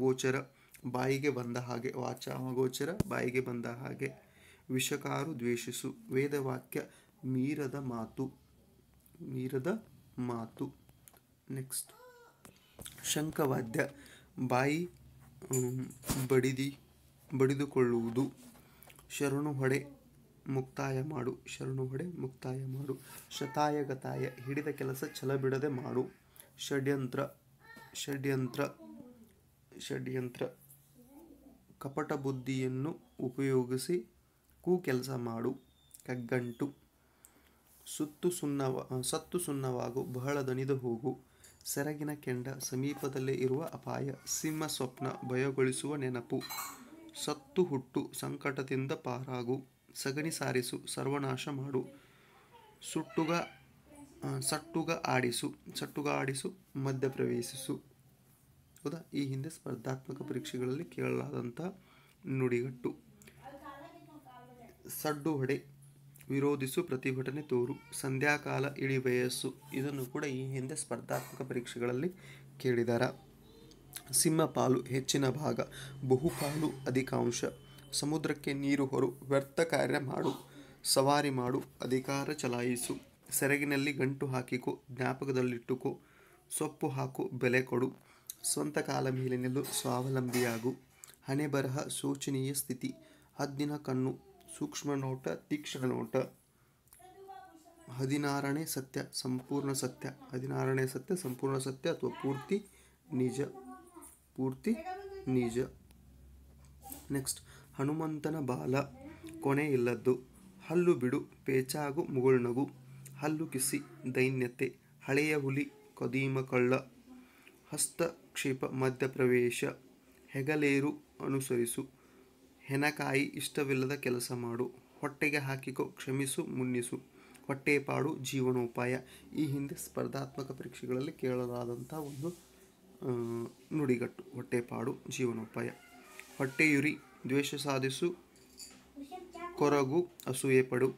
S1: ಗೋಚರ ಬಾಯಿಗೆ ಬಂದ ಹಾಗೆ, ವಾಚಾಮ ಗೋಚರ ಬಾಯಿಗೆ ಬಂದ ಹಾಗೆ, ವಿಷಕಾರು ದ್ವೇಷಿಸು, ವೇದವಾಕ್ಯ ಮೀರದ ಮಾತು. ನೆಕ್ಸ್ಟ್ ಶಂಖವಾದ್ಯ ಬಾಯಿ ಬಡಿದುಕೊಳ್ಳುವುದು, ಶರಣು ಹೊಡೆ ಮುಕ್ತಾಯ ಮಾಡು, ಶತಾಯಗತಾಯ ಹಿಡಿದ ಕೆಲಸ ಛಲ ಬಿಡದೆ ಮಾಡು, ಷಡ್ಯಂತ್ರ ಕಪಟ ಬುದ್ಧಿಯನ್ನು ಉಪಯೋಗಿಸಿ ಕೆಲಸ ಮಾಡು, ಕಗ್ಗಂಟು ಸತ್ತು ಸುಣ್ಣವಾಗು, ಬಹಳ ದಣಿದು ಹೋಗು, ಸೆರಗಿನ ಕೆಂಡ ಸಮೀಪದಲ್ಲೇ ಇರುವ ಅಪಾಯ, ಸಿಂಹ ಸ್ವಪ್ನ ಭಯಗೊಳಿಸುವ ನೆನಪು, ಸತ್ತು ಹುಟ್ಟು ಸಂಕಟದಿಂದ ಪಾರಾಗು, ಸಗಣಿ ಸಾರಿಸು ಸರ್ವನಾಶ ಮಾಡು, ಸಟ್ಟುಗ ಆಡಿಸು ಮಧ್ಯಪ್ರವೇಶಿಸು. ಹೌದಾ? ಈ ಹಿಂದೆ ಸ್ಪರ್ಧಾತ್ಮಕ ಪರೀಕ್ಷೆಗಳಲ್ಲಿ ಕೇಳಲಾದಂಥ ನುಡಿಗಟ್ಟು. ಸಡ್ಡು ಹೊಡೆ ವಿರೋಧಿಸು, ಪ್ರತಿಭಟನೆ ತೋರು, ಸಂಧ್ಯಾಕಾಲ ಇಳಿ ವಯಸ್ಸು, ಇದನ್ನು ಕೂಡ ಈ ಹಿಂದೆ ಸ್ಪರ್ಧಾತ್ಮಕ ಪರೀಕ್ಷೆಗಳಲ್ಲಿ ಕೇಳಿದಾರ. ಸಿಂಹಪಾಲು ಹೆಚ್ಚಿನ ಭಾಗ, ಬಹುಪಾಲು ಅಧಿಕಾಂಶ, ಸಮುದ್ರಕ್ಕೆ ನೀರು ಹೊರು, ವ್ಯರ್ಥ ಕಾರ್ಯ ಮಾಡು, ಸವಾರಿ ಮಾಡು, ಅಧಿಕಾರ ಚಲಾಯಿಸು, ಸೆರಗಿನಲ್ಲಿ ಗಂಟು ಹಾಕಿಕೊ, ಜ್ಞಾಪಕದಲ್ಲಿಟ್ಟುಕೋ, ಸೊಪ್ಪು ಹಾಕು, ಬೆಲೆ ಕೊಡು, ಸ್ವಂತ ಕಾಲ ಮೇಲೆ ನಿಲ್ಲು, ಸ್ವಾವಲಂಬಿಯಾಗು, ಹಣೆ ಬರಹ ಶೋಚನೀಯ ಸ್ಥಿತಿ, ಹದ್ದಿನ ಕಣ್ಣು, ಸೂಕ್ಷ್ಮ ನೋಟ, ತೀಕ್ಷ್ಣ ನೋಟ, 16ನೇ ಸತ್ಯ ಸಂಪೂರ್ಣ ಸತ್ಯ ಅಥವಾ ಪೂರ್ತಿ ನಿಜ. ನೆಕ್ಸ್ಟ್ ಹನುಮಂತನ ಬಾಲ ಕೊನೆ ಇಲ್ಲದ್ದು, ಹಲ್ಲು ಬಿಡು ಪೇಚಾಗು ಮುಗುಳ್ನಗು, ಹಲ್ಲು ಕಿಸಿ ದೈನ್ಯತೆ, ಹಳೆಯ ಹುಲಿ ಕದೀಮ ಕಳ್ಳ, ಹಸ್ತಕ್ಷೇಪ ಮಧ್ಯಪ್ರವೇಶ, ಹೆಗಲೇರು ಅನುಸರಿಸು, ಹೆಣಕಾಯಿ ಇಷ್ಟವಿಲ್ಲದ ಕೆಲಸ ಮಾಡು, ಹೊಟ್ಟೆಗೆ ಹಾಕಿಕೊ ಕ್ಷಮಿಸು ಮುನ್ನಿಸು, ಹೊಟ್ಟೆಪಾಡು ಜೀವನೋಪಾಯ. ಈ ಹಿಂದೆ ಸ್ಪರ್ಧಾತ್ಮಕ ಪರೀಕ್ಷೆಗಳಲ್ಲಿ ಕೇಳಲಾದಂಥ ಒಂದು ನುಡಿಗಟ್ಟು, ಹೊಟ್ಟೆಪಾಡು ಜೀವನೋಪಾಯ. ಹೊಟ್ಟೆಯುರಿ ದ್ವೇಷ ಸಾಧಿಸು, ಕೊರಗು ಅಸೂಯೆ ಪಡು,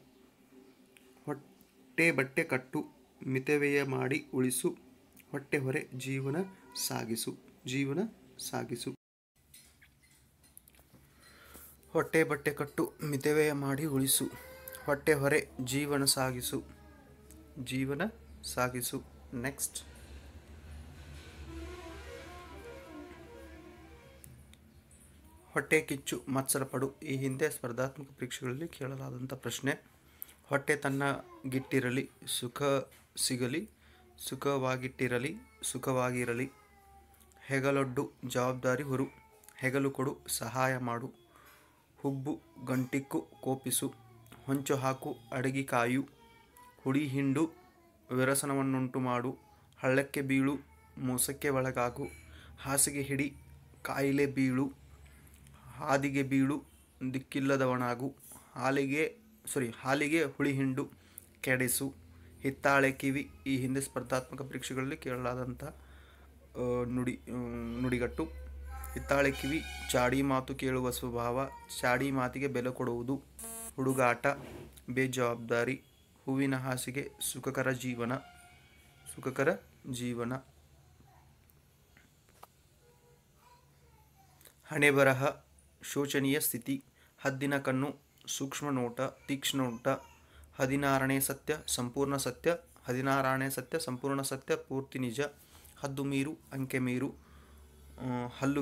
S1: ಬಟ್ಟೆ ಕಟ್ಟು ಮಿತವ್ಯಯ ಮಾಡಿ ಉಳಿಸು, ಹೊಟ್ಟೆ ಹೊರೆ ಜೀವನ ಸಾಗಿಸು. ಹೊಟ್ಟೆ ಬಟ್ಟೆ ಕಟ್ಟು ಮಿತವ್ಯಯ ಮಾಡಿ ಉಳಿಸು, ಹೊಟ್ಟೆ ಹೊರೆ ಜೀವನ ಸಾಗಿಸು. ನೆಕ್ಸ್ಟ್ ಹೊಟ್ಟೆ ಕಿಚ್ಚು ಮತ್ಸರಪಡು. ಈ ಹಿಂದೆ ಸ್ಪರ್ಧಾತ್ಮಕ ಪರೀಕ್ಷೆಗಳಲ್ಲಿ ಕೇಳಲಾದಂಥ ಪ್ರಶ್ನೆ. ಹೊಟ್ಟೆ ತನ್ನಗಿಟ್ಟಿರಲಿ, ಸುಖ ಸಿಗಲಿ, ಸುಖವಾಗಿಟ್ಟಿರಲಿ, ಸುಖವಾಗಿರಲಿ, ಹೆಗಲೊಡ್ಡು ಜವಾಬ್ದಾರಿ ಹೊರು, ಹೆಗಲು ಕೊಡು ಸಹಾಯ ಮಾಡು, ಹುಬ್ಬು ಗಂಟಿಕ್ಕು ಕೋಪಿಸು, ಹೊಂಚು ಹಾಕು ಅಡಗಿ ಕಾಯು, ಹುಡಿ ಹಿಂಡು ವ್ಯಸನವನ್ನುಂಟು ಮಾಡು, ಹಳ್ಳಕ್ಕೆ ಬೀಳು ಮೋಸಕ್ಕೆ ಒಳಗಾಗು, ಹಾಸಿಗೆ ಹಿಡಿ ಕಾಯಿಲೆ ಬೀಳು, ಹಾದಿಗೆ ಬೀಳು ದಿಕ್ಕಿಲ್ಲದವನಾಗು, ಹಾಲಿಗೆ ಹುಳಿ ಹಿಂಡು ಕೆಡಿಸು, ಹಿತ್ತಾಳೆ ಕಿವಿ. ಈ ಹಿಂದೆ ಸ್ಪರ್ಧಾತ್ಮಕ ಪರೀಕ್ಷೆಗಳಲ್ಲಿ ಕೇಳಲಾದಂಥ ನುಡಿಗಟ್ಟು. ಹಿತ್ತಾಳೆ ಕಿವಿ ಚಾಡಿ ಮಾತು ಕೇಳುವ ಸ್ವಭಾವ, ಚಾಡಿ ಮಾತಿಗೆ ಬೆಲೆ ಕೊಡುವುದು, ಹುಡುಗಾಟ ಬೇಜವಾಬ್ದಾರಿ, ಹೂವಿನ ಹಾಸಿಗೆ ಸುಖಕರ ಜೀವನ. ಹಣೆ ಬರಹ ಶೋಚನೀಯ ಸ್ಥಿತಿ, ಹದ್ದಿನ ಕಣ್ಣು ಸೂಕ್ಷ್ಮ ನೋಟ, ತೀಕ್ಷ್ಣ ನೋಟ, 16ನೇ ಸತ್ಯ ಸಂಪೂರ್ಣ ಸತ್ಯ ಪೂರ್ತಿ ನಿಜ, ಹದ್ದು ಮೀರು ಅಂಕೆ ಮೀರು, ಹಲ್ಲು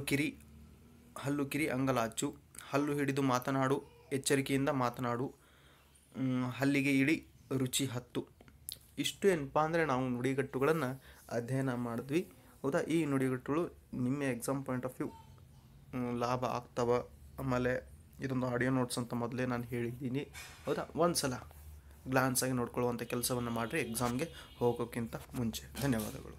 S1: ಕಿರಿ ಅಂಗಲಾಚು, ಹಲ್ಲು ಹಿಡಿದು ಮಾತನಾಡು ಎಚ್ಚರಿಕೆಯಿಂದ ಮಾತನಾಡು, ಹಲ್ಲಿಗೆ ಇಳಿ ರುಚಿ ಹತ್ತು. ಇಷ್ಟು ಏನಪ್ಪ ಅಂದರೆ ನಾವು ನುಡಿಗಟ್ಟುಗಳನ್ನು ಅಧ್ಯಯನ ಮಾಡಿದ್ವಿ. ಹೌದಾ? ಈ ನುಡಿಗಟ್ಟುಗಳು ನಿಮ್ಮ ಎಕ್ಸಾಮ್ ಪಾಯಿಂಟ್ ಆಫ್ ವ್ಯೂ ಲಾಭ ಆಗ್ತವೆ. ಆಮೇಲೆ ಇದೊಂದು ಆಡಿಯೋ ನೋಟ್ಸ್ ಅಂತ ಮೊದಲೇ ನಾನು ಹೇಳಿದ್ದೀನಿ. ಹೌದಾ? ಒಂದು ಸಲ ಗ್ಲಾನ್ಸಾಗಿ ನೋಡ್ಕೊಳ್ಳುವಂಥ ಕೆಲಸವನ್ನು ಮಾಡಿರಿ ಎಕ್ಸಾಮ್ಗೆ ಹೋಗೋಕ್ಕಿಂತ ಮುಂಚೆ. ಧನ್ಯವಾದಗಳು.